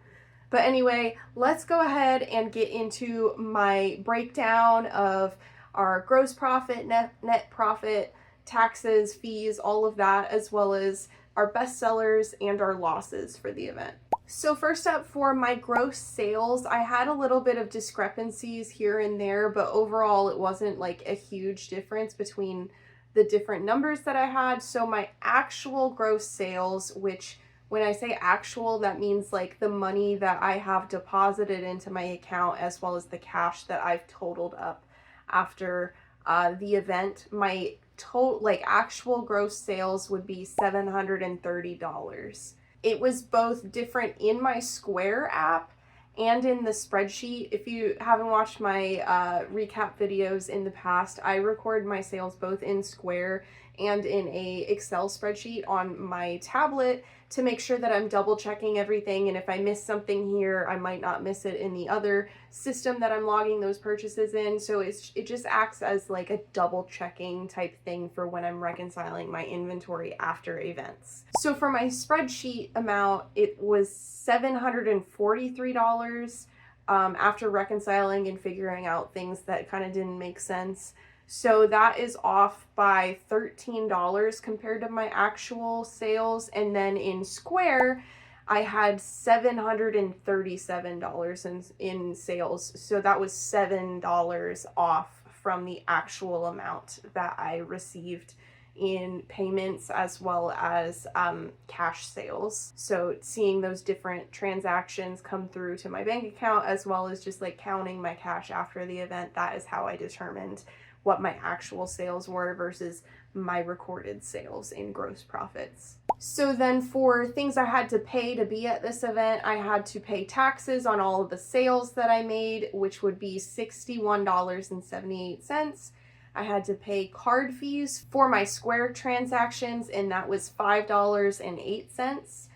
Speaker 1: But anyway, let's go ahead and get into my breakdown of our gross profit, net profit, taxes, fees, all of that, as well as our best sellers and our losses for the event. So first up, for my gross sales, I had a little bit of discrepancies here and there, but overall it wasn't like a huge difference between the different numbers that I had. So my actual gross sales, which when I say actual, that means like the money that I have deposited into my account as well as the cash that I've totaled up after the event, my total like actual gross sales would be $730. It was both different in my Square app and in the spreadsheet. If you haven't watched my recap videos in the past, I record my sales both in Square and in a Excel spreadsheet on my tablet to make sure that I'm double checking everything, and if I miss something here, I might not miss it in the other system that I'm logging those purchases in. So it just acts as like a double checking type thing for when I'm reconciling my inventory after events. So for my spreadsheet amount, it was $743 after reconciling and figuring out things that kind of didn't make sense. So that is off by $13 compared to my actual sales. And then in Square, I had $737 in sales. So that was $7 off from the actual amount that I received in payments as well as cash sales. So seeing those different transactions come through to my bank account, as well as just like counting my cash after the event, that is how I determined what my actual sales were versus my recorded sales in gross profits. So then for things I had to pay to be at this event, I had to pay taxes on all of the sales that I made, which would be $61.78. I had to pay card fees for my Square transactions, and that was $5.08.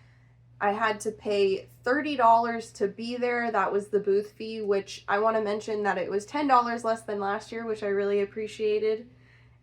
Speaker 1: I had to pay $30 to be there. That was the booth fee, which I want to mention that it was $10 less than last year, which I really appreciated.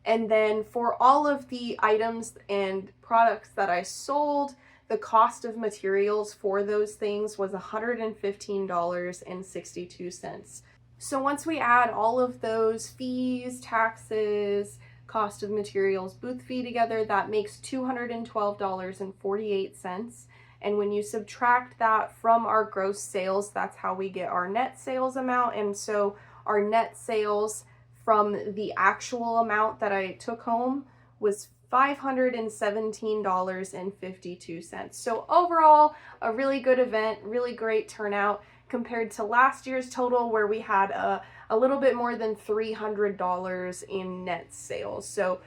Speaker 1: And then for all of the items and products that I sold, the cost of materials for those things was $115.62. So once we add all of those fees, taxes, cost of materials, booth fee together, that makes $212.48. And when you subtract that from our gross sales, that's how we get our net sales amount. And so our net sales from the actual amount that I took home was $517.52. So overall, a really good event, really great turnout compared to last year's total, where we had a little bit more than $300 in net sales. So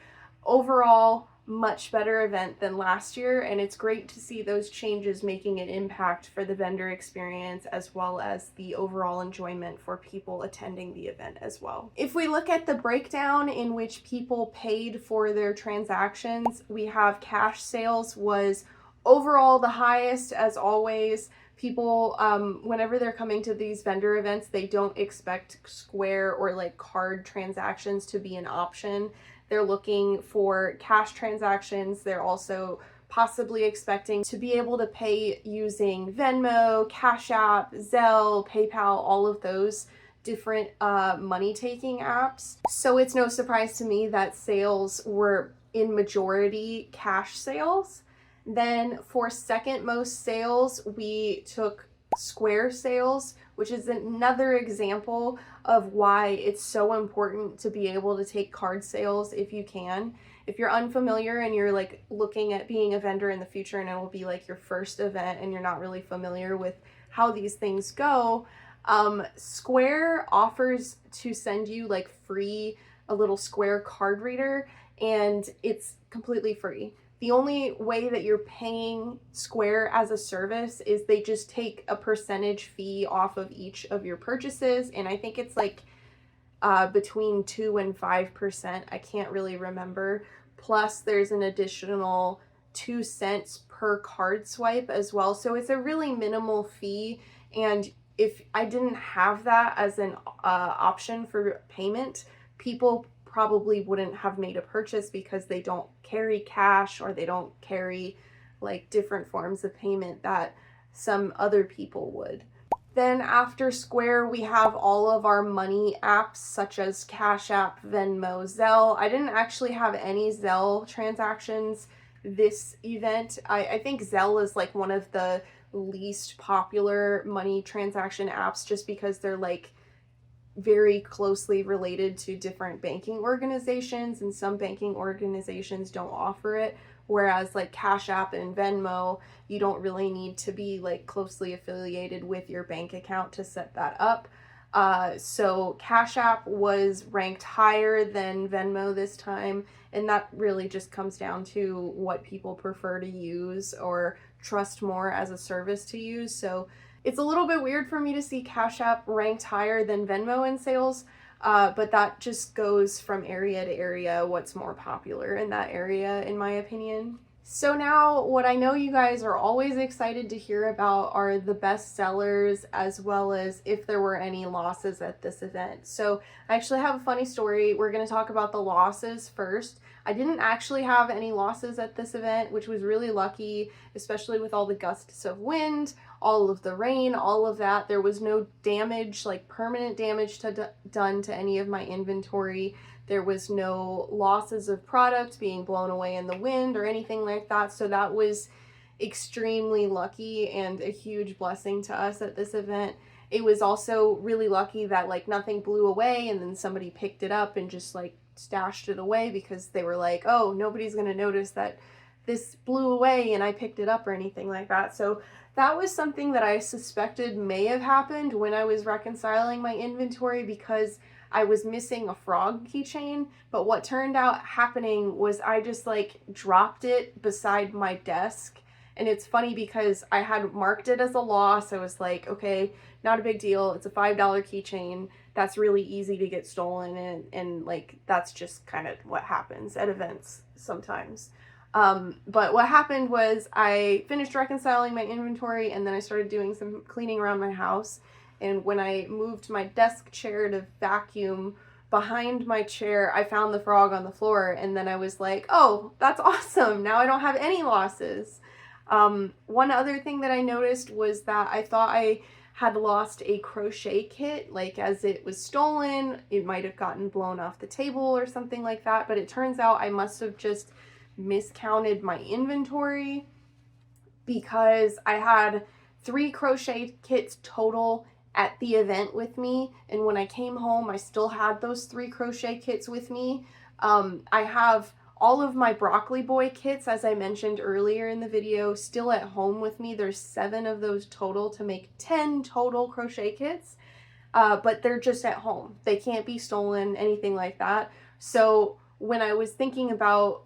Speaker 1: overall, much better event than last year, and it's great to see those changes making an impact for the vendor experience as well as the overall enjoyment for people attending the event as well. If we look at the breakdown in which people paid for their transactions, we have cash sales was overall the highest as always. People, whenever they're coming to these vendor events, they don't expect Square or like card transactions to be an option. They're looking for cash transactions. They're also possibly expecting to be able to pay using Venmo, Cash App, Zelle, PayPal, all of those different money-taking apps. So it's no surprise to me that sales were in majority cash sales. Then for second most sales, we took Square sales, which is another example of why it's so important to be able to take card sales if you can. If you're unfamiliar and you're like looking at being a vendor in the future and it will be like your first event and you're not really familiar with how these things go, Square offers to send you like free a little Square card reader, and it's completely free. The only way that you're paying Square as a service is they just take a percentage fee off of each of your purchases, and I think it's like between 2 and 5%. I can't really remember. Plus there's an additional 2 cents per card swipe as well. So it's a really minimal fee, and if I didn't have that as an option for payment, people probably wouldn't have made a purchase because they don't carry cash or they don't carry like different forms of payment that some other people would. Then after Square, we have all of our money apps such as Cash App, Venmo, Zelle. I didn't actually have any Zelle transactions this event. I think Zelle is like one of the least popular money transaction apps just because they're like very closely related to different banking organizations, and some banking organizations don't offer it, whereas like Cash App and Venmo, you don't really need to be like closely affiliated with your bank account to set that up. So Cash App was ranked higher than Venmo this time, and that really just comes down to what people prefer to use or trust more as a service to use. So it's a little bit weird for me to see Cash App ranked higher than Venmo in sales, but that just goes from area to area, what's more popular in that area, in my opinion. So now what I know you guys are always excited to hear about are the best sellers, as well as if there were any losses at this event. So I actually have a funny story. We're going to talk about the losses first. I didn't actually have any losses at this event, which was really lucky, especially with all the gusts of wind, all of the rain, all of that. There was no damage, like permanent damage done to any of my inventory. There was no losses of product being blown away in the wind or anything like that. So that was extremely lucky and a huge blessing to us at this event. It was also really lucky that like nothing blew away and then somebody picked it up and just like stashed it away because they were like, oh, nobody's going to notice that this blew away and I picked it up or anything like that. So that was something that I suspected may have happened when I was reconciling my inventory, because I was missing a frog keychain. But what turned out happening was I just like dropped it beside my desk. And it's funny because I had marked it as a loss. I was like, okay, not a big deal. It's a $5 keychain. That's really easy to get stolen. And like, that's just kind of what happens at events sometimes. But what happened was I finished reconciling my inventory, and then I started doing some cleaning around my house. And when I moved my desk chair to vacuum behind my chair, I found the frog on the floor, and then I was like, oh, that's awesome. Now I don't have any losses. One other thing that I noticed was that I thought I had lost a crochet kit, like as it was stolen. It might have gotten blown off the table or something like that, but it turns out I must have just miscounted my inventory, because I had 3 crochet kits total at the event with me, and when I came home I still had those 3 crochet kits with me. I have all of my broccoli boy kits, as I mentioned earlier in the video, still at home with me. There's 7 of those total to make 10 total crochet kits, but they're just at home. They can't be stolen, anything like that. So when I was thinking about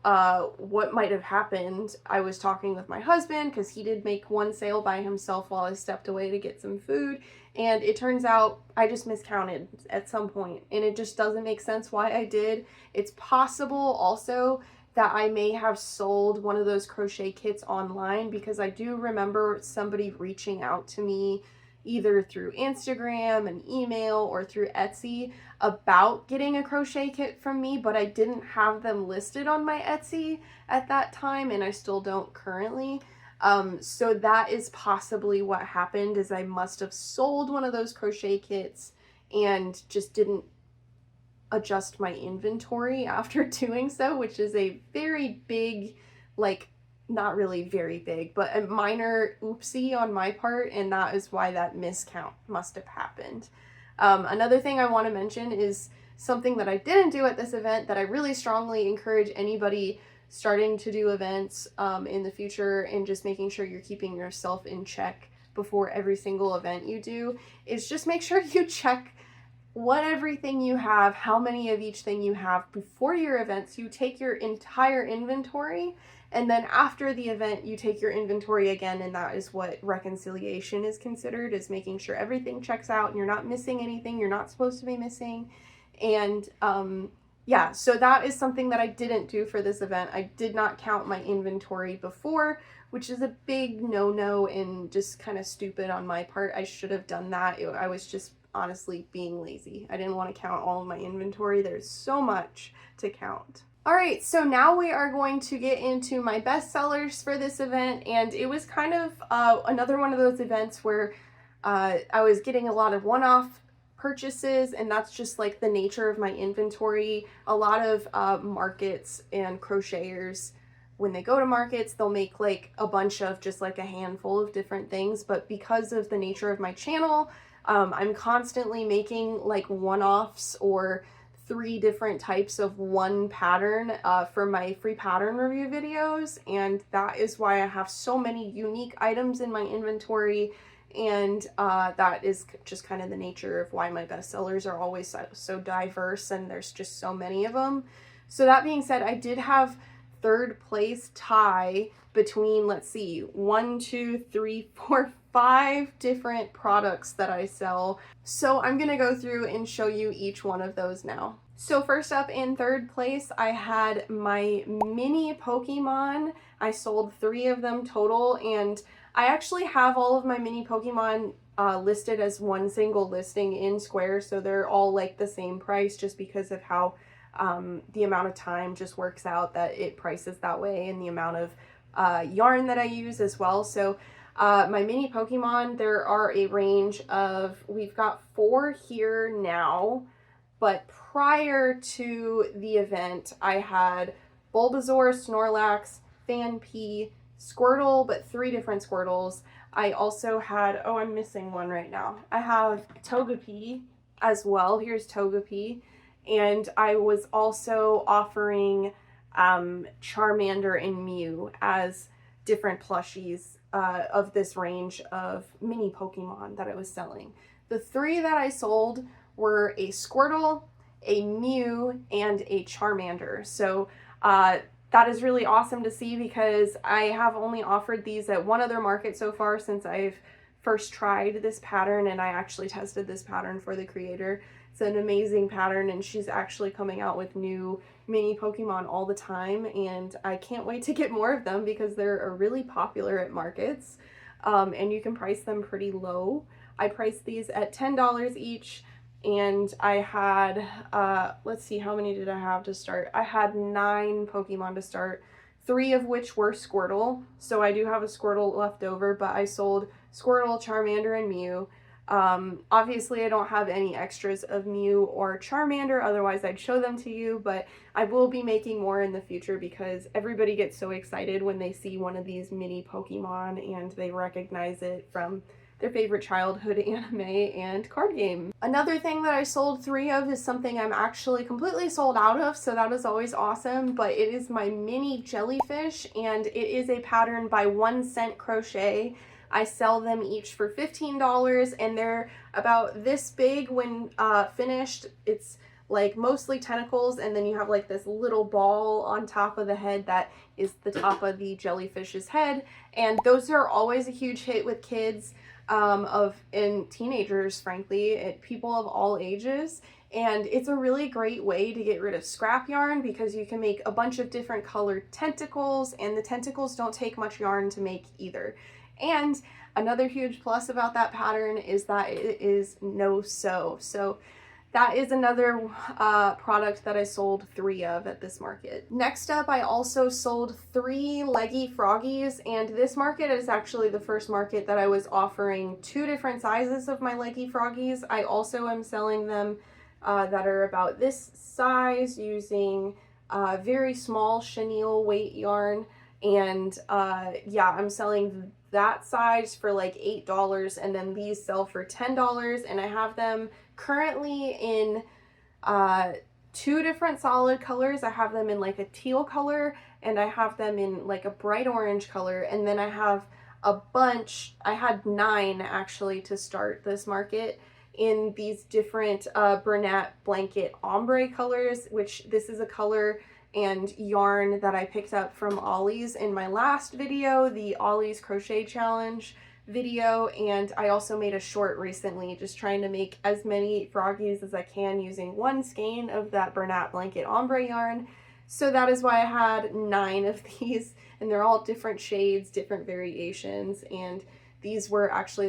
Speaker 1: what might have happened, I was talking with my husband, because he did make one sale by himself while I stepped away to get some food, and it turns out I just miscounted at some point, and it just doesn't make sense why I did. It's possible also that I may have sold one of those crochet kits online, because I do remember somebody reaching out to me either through Instagram, an email, or through Etsy about getting a crochet kit from me, but I didn't have them listed on my Etsy at that time, and I still don't currently. So that is possibly what happened, is I must have sold one of those crochet kits and just didn't adjust my inventory after doing so, which is a very big, like, not really very big, but a minor oopsie on my part, and that is why that miscount must have happened. Another thing I want to mention is something that I didn't do at this event that I really strongly encourage anybody starting to do events in the future, and just making sure you're keeping yourself in check before every single event you do, is just make sure you check what everything you have, how many of each thing you have before your events. You take your entire inventory, and then after the event you take your inventory again, and that is what reconciliation is considered, is making sure everything checks out and you're not missing anything you're not supposed to be missing. And yeah, so that is something that I didn't do for this event. I did not count my inventory before, which is a big no-no and just kind of stupid on my part. I should have done that. I was just honestly being lazy. I didn't want to count all of my inventory. There's so much to count. Alright, so now we are going to get into my best sellers for this event, and it was kind of another one of those events where I was getting a lot of one-off purchases, and that's just like the nature of my inventory. A lot of markets and crocheters, when they go to markets, they'll make like a bunch of just like a handful of different things, but because of the nature of my channel, I'm constantly making like one-offs or 3 different types of one pattern for my free pattern review videos, and that is why I have so many unique items in my inventory, and that is just kind of the nature of why my bestsellers are always so diverse, and there's just so many of them. So that being said, I did have 3rd place tie between, let's see, 1, 2, 3, 4, 5 different products that I sell. So I'm gonna go through and show you each one of those now. So first up, in 3rd place, I had my mini Pokemon. I sold 3 of them total, and I actually have all of my mini Pokemon listed as one single listing in Square, so they're all like the same price, just because of how the amount of time just works out that it prices that way, and the amount of yarn that I use as well. So my mini Pokemon, there are a range of, we've got 4 here now, but prior to the event I had Bulbasaur, Snorlax, Fanpea, Squirtle, but 3 different Squirtles. I also had, oh, I'm missing one right now. I have Togepi as well. Here's Togepi. And I was also offering Charmander and Mew as different plushies of this range of mini Pokemon that I was selling. The three that I sold were a Squirtle, a Mew, and a Charmander. So that is really awesome to see because I have only offered these at one other market so far since I've first tried this pattern, and I actually tested this pattern for the creator. It's an amazing pattern, and she's actually coming out with new mini Pokemon all the time, and I can't wait to get more of them because they're really popular at markets, and you can price them pretty low. I priced these at $10 each, and I had, let's see, how many did I have to start? I had 9 Pokemon to start, 3 of which were Squirtle, so I do have a Squirtle left over, but I sold Squirtle, Charmander, and Mew. Obviously I don't have any extras of Mew or Charmander, otherwise I'd show them to you, but I will be making more in the future because everybody gets so excited when they see one of these mini Pokemon and they recognize it from their favorite childhood anime and card game. Another thing that I sold 3 of is something I'm actually completely sold out of, so that is always awesome, but it is my mini jellyfish, and it is a pattern by 1 Cent Crochet. I sell them each for $15, and they're about this big when finished. It's like mostly tentacles, and then you have like this little ball on top of the head that is the top of the jellyfish's head, and those are always a huge hit with kids and teenagers, frankly, people of all ages. And it's a really great way to get rid of scrap yarn because you can make a bunch of different colored tentacles, and the tentacles don't take much yarn to make either. And another huge plus about that pattern is that it is no sew. So that is another product that I sold 3 of at this market. Next up, I also sold 3 Leggy Froggies, and this market is actually the first market that I was offering 2 different sizes of my Leggy Froggies. I also am selling them that are about this size using very small chenille weight yarn, and yeah, I'm selling that size for like $8, and then these sell for $10, and I have them currently in 2 different solid colors. I have them in like a teal color, and I have them in like a bright orange color, and then I have a bunch, I had 9 actually to start this market, in these different Bernat blanket ombre colors, which this is a color and yarn that I picked up from Ollie's in my last video, the Ollie's Crochet Challenge video, and I also made a short recently just trying to make as many froggies as I can using 1 skein of that Bernat blanket ombre yarn. So that is why I had 9 of these, and they're all different shades, different variations, and these were actually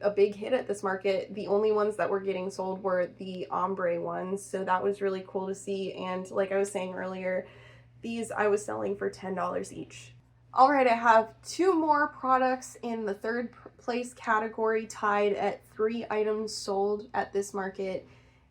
Speaker 1: a big hit at this market. The only ones that were getting sold were the ombre ones, so that was really cool to see. And like I was saying earlier, these I was selling for $10 each. Alright, I have 2 more products in the 3rd place category tied at 3 items sold at this market,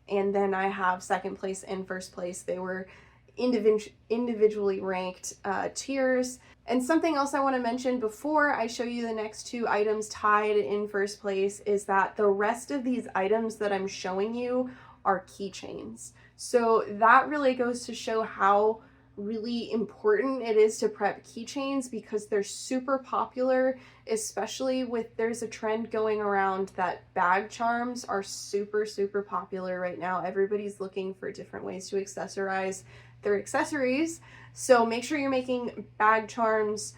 Speaker 1: and then I have 2nd place and 1st place. They were individually ranked tiers. And something else I want to mention before I show you the next 2 items tied in 1st place is that the rest of these items that I'm showing you are keychains. So that really goes to show how really important it is to prep keychains because they're super popular, especially there's a trend going around that bag charms are super popular right now. Everybody's looking for different ways to accessorize their accessories. So make sure you're making bag charms,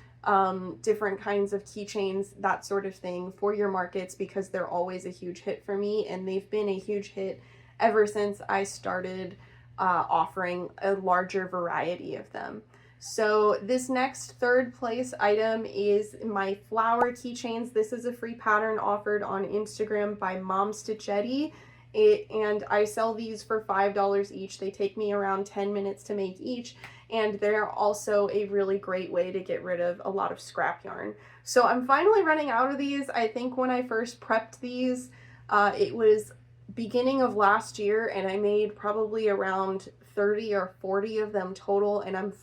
Speaker 1: different kinds of keychains, that sort of thing for your markets because they're always a huge hit for me, and they've been a huge hit ever since I started offering a larger variety of them. So this next 3rd place item is my flower keychains. This is a free pattern offered on Instagram by Mom Stitchetti. And I sell these for $5 each. They take me around 10 minutes to make each, and they're also a really great way to get rid of a lot of scrap yarn. So I'm finally running out of these. I think when I first prepped these, it was beginning of last year, and I made probably around 30 or 40 of them total, and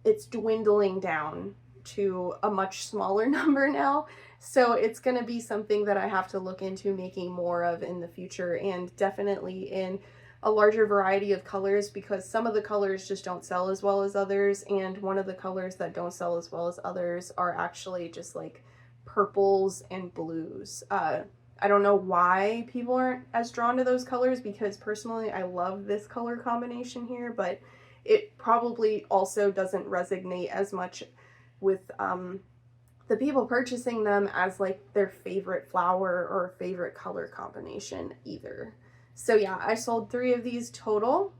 Speaker 1: it's dwindling down to a much smaller number now. So it's going to be something that I have to look into making more of in the future, and definitely in a larger variety of colors because some of the colors just don't sell as well as others, and one of the colors that don't sell as well as others are actually just like purples and blues. I don't know why people aren't as drawn to those colors because personally I love this color combination here, but it probably also doesn't resonate as much with the people purchasing them as like their favorite flower or favorite color combination either. So yeah, I sold 3 of these total.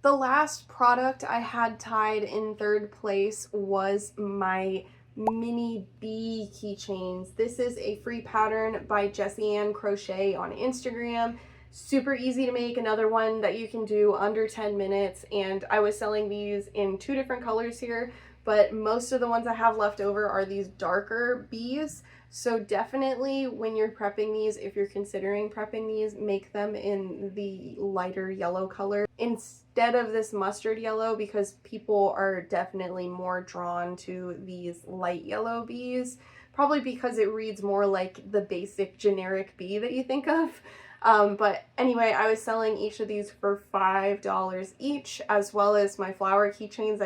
Speaker 1: The last product I had tied in third place was my mini bee keychains. This is a free pattern by Jessie Ann Crochet on Instagram. Super easy to make, another one that you can do under 10 minutes, and I was selling these in 2 different colors here, but most of the ones I have left over are these darker bees. So definitely when you're prepping these, if you're considering prepping these, make them in the lighter yellow color instead of this mustard yellow, because people are definitely more drawn to these light yellow bees, probably because it reads more like the basic generic bee that you think of. But anyway, I was selling each of these for $5 each, as well as my flower keychains.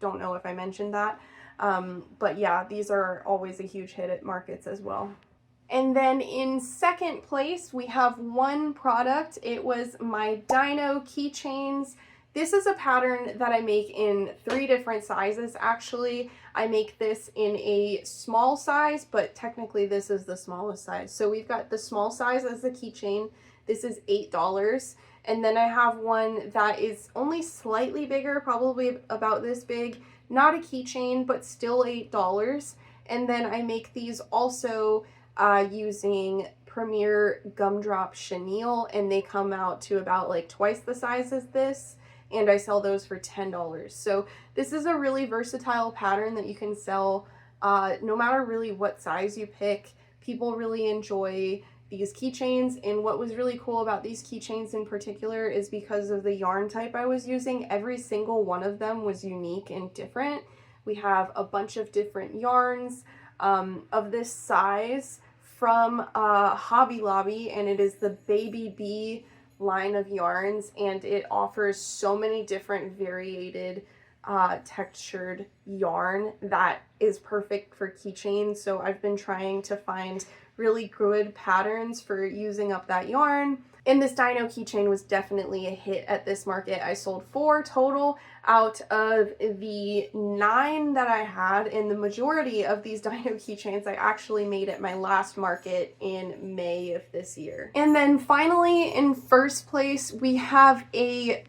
Speaker 1: Don't know if I mentioned that. But yeah, these are always a huge hit at markets as well. And then in second place, we have one product. It was my dino keychains. This is a pattern that I make in 3 different sizes, actually. I make this in a small size, but technically this is the smallest size. So we've got the small size as the keychain. This is $8. And then I have one that is only slightly bigger, probably about this big. Not a keychain, but still $8. And then I make these also using Premier Gumdrop Chenille, and they come out to about like twice the size as this, and I sell those for $10. So this is a really versatile pattern that you can sell no matter really what size you pick. People really enjoy these keychains, and what was really cool about these keychains in particular is because of the yarn type I was using, every single one of them was unique and different. We have a bunch of different yarns of this size from Hobby Lobby, and it is the Baby Bee line of yarns, and it offers so many different variated textured yarn that is perfect for keychains. So I've been trying to find really good patterns for using up that yarn. And this dino keychain was definitely a hit at this market. I sold 4 total out of the 9 that I had, and the majority of these dino keychains I actually made at my last market in May of this year. And then finally in first place, we have a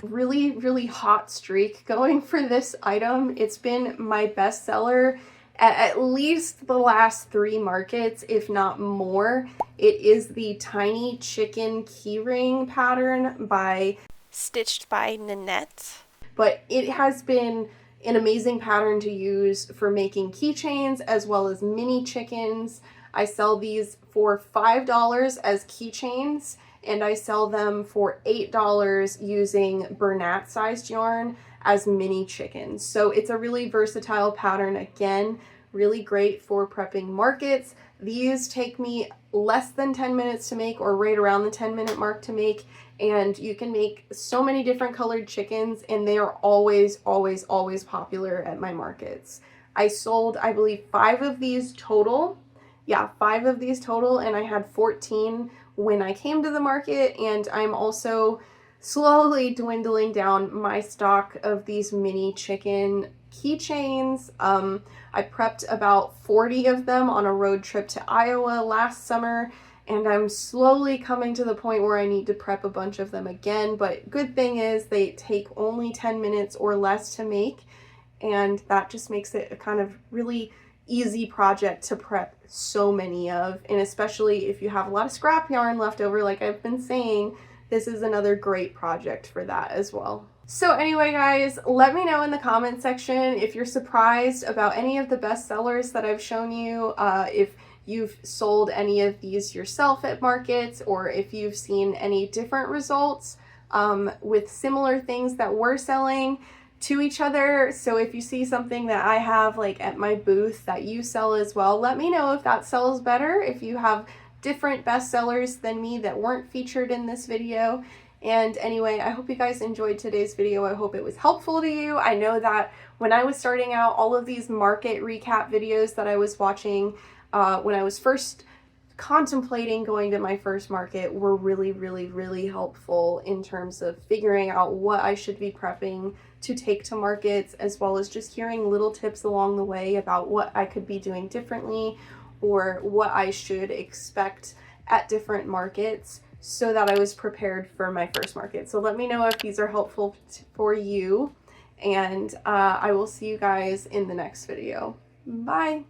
Speaker 1: really hot streak going for this item. It's been my best seller at least the last 3 markets, if not more. It is the Tiny Chicken keyring pattern by
Speaker 2: Stitched by Nanette.
Speaker 1: But it has been an amazing pattern to use for making keychains as well as mini chickens. I sell these for $5 as keychains, and I sell them for $8 using Bernat sized yarn as mini chickens. So it's a really versatile pattern. Again, really great for prepping markets. These take me less than 10 minutes to make, or right around the 10-minute mark to make, and you can make so many different colored chickens, and they are always popular at my markets. I sold, I believe, 5 of these total. Yeah, 5 of these total, and I had 14 when I came to the market, and I'm also slowly dwindling down my stock of these mini chicken keychains. I prepped about 40 of them on a road trip to Iowa last summer, and I'm slowly coming to the point where I need to prep a bunch of them again, but good thing is they take only 10 minutes or less to make, and that just makes it a kind of really easy project to prep so many of, and especially if you have a lot of scrap yarn left over, like I've been saying, this is another great project for that as well. So anyway, guys, let me know in the comment section if you're surprised about any of the best sellers that I've shown you, if you've sold any of these yourself at markets, or if you've seen any different results with similar things that we're selling to each other. So if you see something that I have like at my booth that you sell as well, let me know if that sells better, if you have different best sellers than me that weren't featured in this video. And anyway, I hope you guys enjoyed today's video. I hope it was helpful to you. I know that when I was starting out, all of these market recap videos that I was watching when I was first contemplating going to my first market were really helpful in terms of figuring out what I should be prepping to take to markets, as well as just hearing little tips along the way about what I could be doing differently or what I should expect at different markets so that I was prepared for my first market. So let me know if these are helpful for you, and I will see you guys in the next video. Bye!